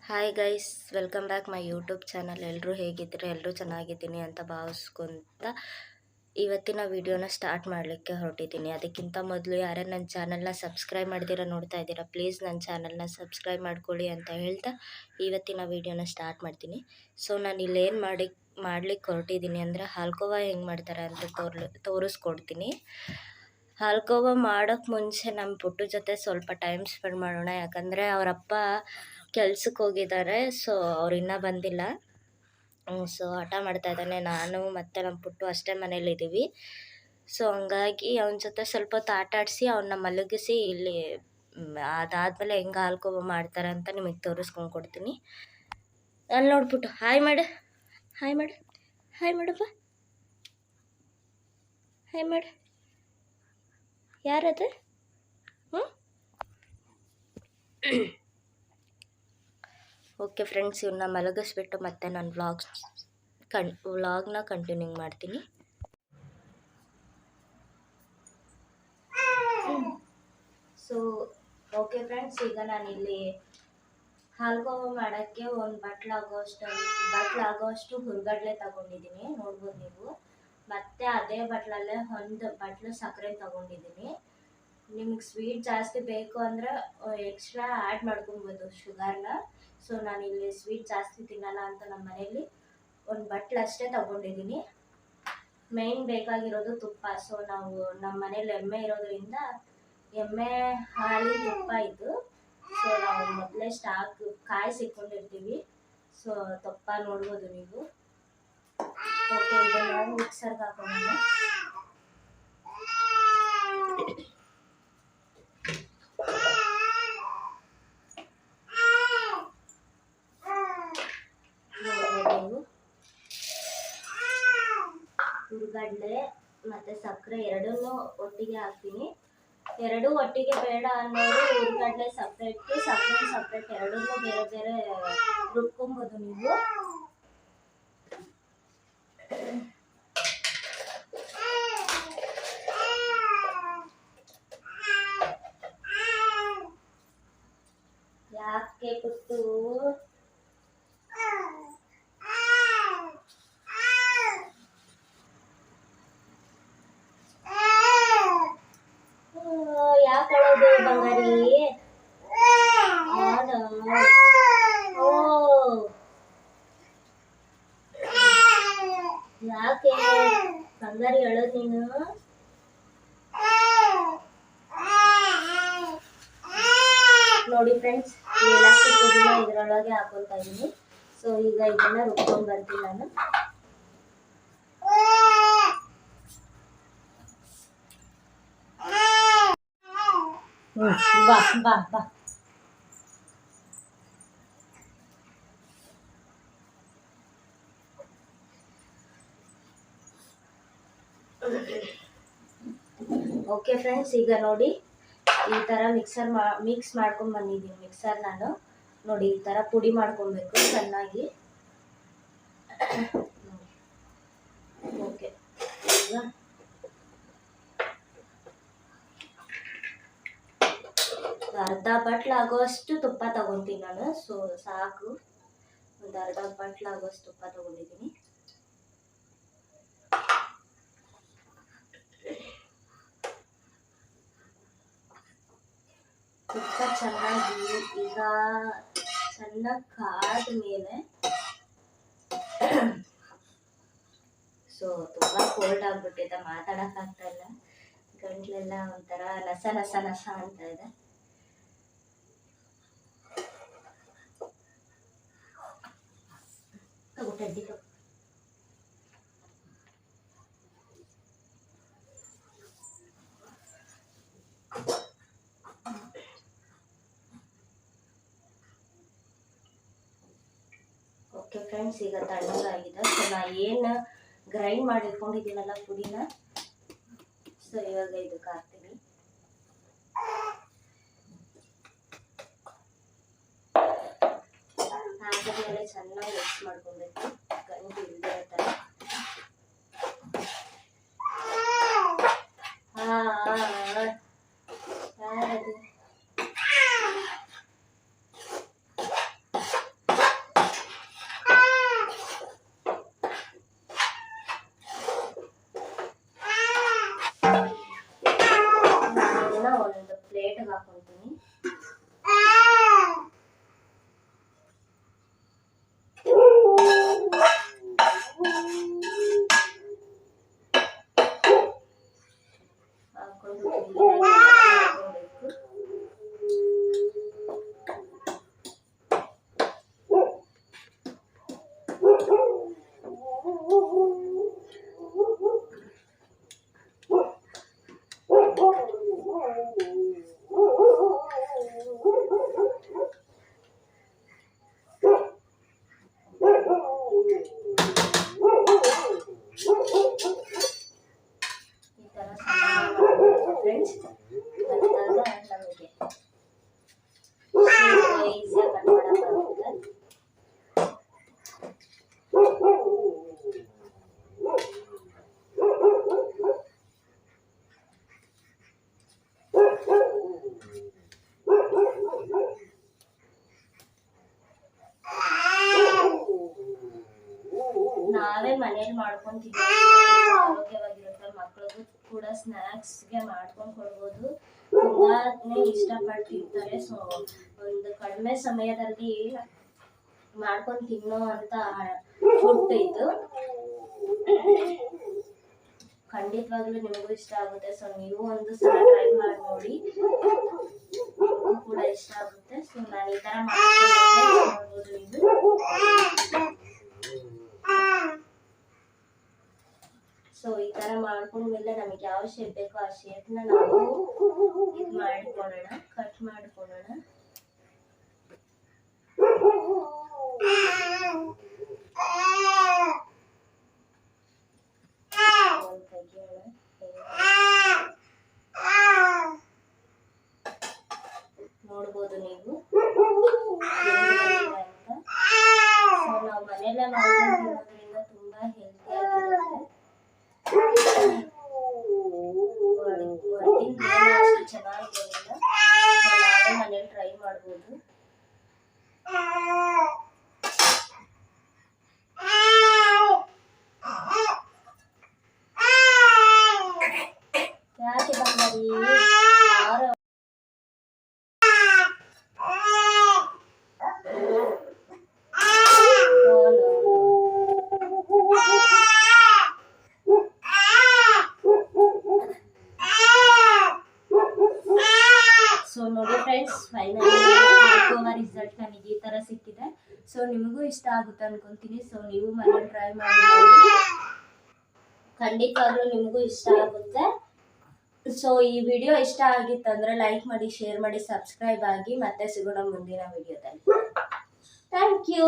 Hi guys, welcome back my YouTube channel. ಎಲ್ಲರೂ ಹೇಗಿದ್ದೀರಿ? ಎಲ್ಲರೂ ಚೆನ್ನಾಗಿದ್ದೀನಿ ಅಂತ ಭಾವಿಸ್ಕೊಂತ ಇವತ್ತಿನ ವಿಡಿಯೋನ ಸ್ಟಾರ್ಟ್ ಮಾಡಲಿಕ್ಕೆ ಹೊರಟಿದ್ದೀನಿ. ಅದಕ್ಕಿಂತ ಮೊದಲು ಯಾರೇ ನನ್ನ ಚಾನಲ್ನ ಸಬ್ಸ್ಕ್ರೈಬ್ ಮಾಡ್ದಿರ ನೋಡ್ತಾ ಇದ್ದೀರಾ, ಪ್ಲೀಸ್ ನನ್ನ ಚಾನಲ್ನ ಸಬ್ಸ್ಕ್ರೈಬ್ ಮಾಡ್ಕೊಳ್ಳಿ ಅಂತ ಹೇಳ್ತಾ ಇವತ್ತಿನ ವಿಡಿಯೋನ ಸ್ಟಾರ್ಟ್ ಮಾಡ್ತೀನಿ. ಸೊ ನಾನು ಇಲ್ಲೇನು ಮಾಡ್ಲಿಕ್ಕೆ ಹೊರಟಿದ್ದೀನಿ ಅಂದರೆ ಹಾಲ್ಕೋವಾ ಹೆಂಗೆ ಮಾಡ್ತಾರೆ ಅಂತ ತೋರಿಸ್ಕೊಡ್ತೀನಿ. ಹಾಲ್ಕೋವಾ ಮಾಡೋಕ್ಕೆ ಮುಂಚೆ ನಮ್ಮ ಪುಟ್ಟು ಜೊತೆ ಸ್ವಲ್ಪ ಟೈಮ್ ಸ್ಪೆಂಡ್ ಮಾಡೋಣ. ಯಾಕಂದರೆ ಅವರಪ್ಪ ಕೆಲ್ಸಕ್ಕೆ ಹೋಗಿದ್ದಾರೆ, ಸೊ ಅವ್ರು ಇನ್ನೂ ಬಂದಿಲ್ಲ. ಸೊ ಹಠ ಮಾಡ್ತಾ ಇದ್ದಾನೆ. ನಾನು ಮತ್ತು ನಮ್ಮ ಪುಟ್ಟು ಅಷ್ಟೇ ಮನೇಲಿದ್ದೀವಿ. ಸೊ ಹಂಗಾಗಿ ಅವನ ಜೊತೆ ಸ್ವಲ್ಪ ಹೊತ್ತು ಆಟ ಆಡಿಸಿ ಅವನ್ನ ಮಲಗಿಸಿ ಇಲ್ಲಿ ಅದಾದಮೇಲೆ ಹೆಂಗೆ ಹಾಲ್ಕೋವಾ ಮಾಡ್ತಾರೆ ಅಂತ ನಿಮಗೆ ತೋರಿಸ್ಕೊಂಡು ಕೊಡ್ತೀನಿ. ಅಲ್ಲಿ ನೋಡ್ಬಿಟ್ಟು ಹಾಯ್ ಮಾಡು, ಹಾಯ್ ಮಾಡು, ಹಾಯ್ ಮಾಡಪ್ಪ, ಹಾಯ್ ಮಾಡು. ಯಾರದು? ಓಕೆ ಫ್ರೆಂಡ್ಸ್, ಇವನ್ನ ಮಲಗಿಸ್ಬಿಟ್ಟು ಮತ್ತೆ ನಾನು ವ್ಲಾಗ್ನ ಕಂಟಿನ್ಯೂ ಮಾಡ್ತೀನಿ. ಸೊ ಓಕೆ ಫ್ರೆಂಡ್ಸ್, ಈಗ ನಾನಿಲ್ಲಿ ಹಾಲ್ಕೋವಾ ಮಾಡೋಕ್ಕೆ ಒಂದು ಬಟ್ಲಾಗೋಷ್ಟು ಹುರ್ಗಡ್ಲೆ ತಗೊಂಡಿದ್ದೀನಿ, ನೋಡ್ಬೋದು ನೀವು. ಮತ್ತು ಅದೇ ಬಟ್ಲಲ್ಲೇ ಒಂದು ಬಟ್ಲು ಸಕ್ಕರೆ ತಗೊಂಡಿದ್ದೀನಿ. ನಿಮ್ಗೆ ಸ್ವೀಟ್ ಜಾಸ್ತಿ ಬೇಕು ಅಂದರೆ ಎಕ್ಸ್ಟ್ರಾ ಆ್ಯಡ್ ಮಾಡ್ಕೊಬೋದು ಶುಗರ್ನ. ಸೊ ನಾನಿಲ್ಲಿ ಸ್ವೀಟ್ ಜಾಸ್ತಿ ತಿನ್ನಲ್ಲ ಅಂತ ನಮ್ಮ ಮನೇಲಿ ಒಂದು ಬಟ್ಲು ಅಷ್ಟೇ ತಗೊಂಡಿದ್ದೀನಿ. ಮೇಯ್ನ್ ಬೇಕಾಗಿರೋದು ತುಪ್ಪ. ಸೊ ನಾವು ನಮ್ಮ ಮನೇಲಿ ಎಮ್ಮೆ ಇರೋದ್ರಿಂದ ಎಮ್ಮೆ ಹಾಲಿನ ತುಪ್ಪ ಇದು. ಸೊ ನಾವು ಮೊದಲೇ ಸ್ಟಾಕ್ ಕಾಯಿಸಿಟ್ಕೊಂಡಿರ್ತೀವಿ. ಸೊ ತುಪ್ಪ ನೋಡ್ಬೋದು ನೀವು. ಓಕೆ, ಇದನ್ನು ಮಿಕ್ಸರ್ಗೆ ಹಾಕೋಣ. ಹುರ್ಗಡ್ಲೆ ಮತ್ತು ಸಕ್ಕರೆ ಎರಡನ್ನೂ ಒಟ್ಟಿಗೆ ಹಾಕ್ತೀನಿ. ಎರಡೂ ಒಟ್ಟಿಗೆ ಬೇಡ ಅನ್ನೋರು ಹುರ್ಗಡ್ಲೆ ಸಪ್ರೇಟು, ಸಕ್ಕರೆ ಸಪ್ರೇಟ್, ಎರಡನ್ನೂ ಬೇರೆ ಬೇರೆ ರುಬ್ಕೊಬೋದು ನೀವು. ಯಾಕೆ ಕುಟ್ಟು ಯಾಕೆ ಅಳೋದು ಬಂಗಾರಿ? ಓ ಯಾಕೆ ಬಂಗಾರಿ ಅಳೋದು ನೀನು? ನೋಡಿ ಫ್ರೆಂಡ್ಸ್, ಏಲಕ್ಕಿ ಪುಡಿನ ಇದರೊಳಗೆ ಹಾಕೊತಾ ಇದ್ದೀನಿ. ಸೊ ಈಗ ಇದನ್ನ ರುಬ್ಕೊಂಡು ಬರ್ತೀನಿ ನಾನು. ಬಾ ಬಾ ಬಾ. ಓಕೆ ಫ್ರೆಂಡ್ಸ್, ಈಗ ನೋಡಿ ಈ ಥರ ಮಿಕ್ಸ್ ಮಾಡ್ಕೊಂಡು ಬಂದಿದ್ದೀನಿ ಮಿಕ್ಸರ್ ನಾನು. ನೋಡಿ ಈ ಥರ ಪುಡಿ ಮಾಡ್ಕೊಬೇಕು ಚೆನ್ನಾಗಿ. ಓಕೆ, ಈಗ ಅರ್ಧ ಬಟ್ಲು ಆಗೋಷ್ಟು ತುಪ್ಪ ತಗೊತೀನಿ ನಾನು. ಸೊ ಸಾಕು, ಒಂದು ಅರ್ಧ ಬಟ್ಲು ಆಗೋಷ್ಟು ತುಪ್ಪ ತಗೊಂಡಿದ್ದೀನಿ. ತುಪ್ಪ ಚೆನ್ನಾಗಿ ಈಗ ಚೆನ್ನಾಗಿ ಕಾದ ಮೇಲೆ, ಸೊ ತುಂಬ ಕೋಲ್ಡ್ ಆಗಿಬಿಟ್ಟಿದೆ, ಮಾತಾಡೋಕ್ಕಾಗ್ತಾ ಇಲ್ಲ. ಗಂಟ್ಲೆಲ್ಲ ಒಂಥರ ನಸ ನಸ ನಸ ಅಂತ ಇದೆ. ಓಕೆ ಫ್ರೆಂಡ್ಸ್, ಈಗ ತಣ್ಣಗಾಗಿದೆ. ಸೊ ನಾ ಏನು ಗ್ರೈಂಡ್ ಮಾಡಿ ಇಟ್ಕೊಂಡಿದ್ದೀನಲ್ಲ ಪುಡಿನ, ಸೊ ಇವಾಗ ಇದಕ್ಕೆ ಹಾಕ್ತೀನಿ. ಹಾಕಿದ್ಮೇಲೆ ಚೆನ್ನಾಗಿ ಮಿಕ್ಸ್ ಮಾಡ್ಕೊಬೇಕು, ಗಂಟು ಇಲ್ಲದೆ ಥರ. ಯಾರದು? ನಾವೇ ಮನೇಲಿ ಮಾಡ್ಕೊಂಡು ಆರೋಗ್ಯವಾಗಿರುತ್ತೆ. ಮಕ್ಳಿಗೂ ಕೂಡ ಸ್ನ್ಯಾಕ್ಸ್ಗೆ ಮಾಡ್ಕೊಂಡು ಕೊಡ್ಬೋದು, ತುಂಬಾನೇ ಇಷ್ಟಪಟ್ಟು ತಿಂತಾರೆ. ಸೊ ಒಂದು ಕಡಿಮೆ ಸಮಯದಲ್ಲಿ ಮಾಡ್ಕೊಂಡು ತಿನ್ನೋ ಅಂತ ಫುಡ್ ಇದು. ಖಂಡಿತವಾಗ್ಲೂ ನಿಮಗೂ ಇಷ್ಟ ಆಗುತ್ತೆ. ಸೊ ನೀವು ಒಂದು ಸಲ ಟ್ರೈ ಮಾಡಿ ನೋಡಿ, ನಿಮಗೂ ಕೂಡ ಇಷ್ಟ ಆಗುತ್ತೆ. ಸೊ ನಾನು ಈ ತರ ಮಾಡ್ಬೋದು. ಇದು ಸೊ ಈ ತರ ಮಾಡ್ಕೊಂಡ್ಮೇಲೆ ನಮಗೆ ಯಾವ ಶೇಪ್ ಬೇಕೋ ಆ ಶೇಪ್ನ ನಾವು ಇದು ಮಾಡಿಕೊಳ್ಳೋಣ, ಕಟ್ ಮಾಡಿಕೊಳ್ಳೋಣ. ನೋಡ್ಬೋದು ನೀವು ಅಂತ. ಸೊ ನಾವು ಮನೆಯಲ್ಲೇ ಮಾಡ್ಕೊಂಡು ತಿನ್ನೋದ್ರಿಂದ ತುಂಬಾ ಹೆಲ್ತಿ ಆಗಿರುತ್ತೆ. ಹೊರಗಿಂದ ಅಷ್ಟು ಚೆನ್ನಾಗಿರೋದಿಲ್ಲ. ನಾವೇ ಮನೇಲಿ ಟ್ರೈ ಮಾಡ್ಬೋದು. ಯಾಕೆ ಬಂದಾರಿ ಸೊ ನೋಡಿ ಫ್ರೆಂಡ್ಸ್, ಫೈನಲಿ ರಿಸಲ್ಟ್ ನನಗೆ ಈ ತರ ಸಿಕ್ಕಿದೆ. ಸೊ ನಿಮಗೂ ಇಷ್ಟ ಆಗುತ್ತೆ ಅನ್ಕೊಂತೀನಿ. ಸೊ ನೀವು ಮನೇಲಿ ಟ್ರೈ ಮಾಡಿ, ಖಂಡಿತವಾಗ್ಲೂ ನಿಮಗೂ ಇಷ್ಟ ಆಗುತ್ತೆ. ಸೊ ಈ ವಿಡಿಯೋ ಇಷ್ಟ ಆಗಿತ್ತಂದ್ರೆ ಲೈಕ್ ಮಾಡಿ, ಶೇರ್ ಮಾಡಿ, ಸಬ್ಸ್ಕ್ರೈಬ್ ಆಗಿ. ಮತ್ತೆ ಸಿಗೋಣ ಮುಂದಿನ ವಿಡಿಯೋದಲ್ಲಿ. Thank you.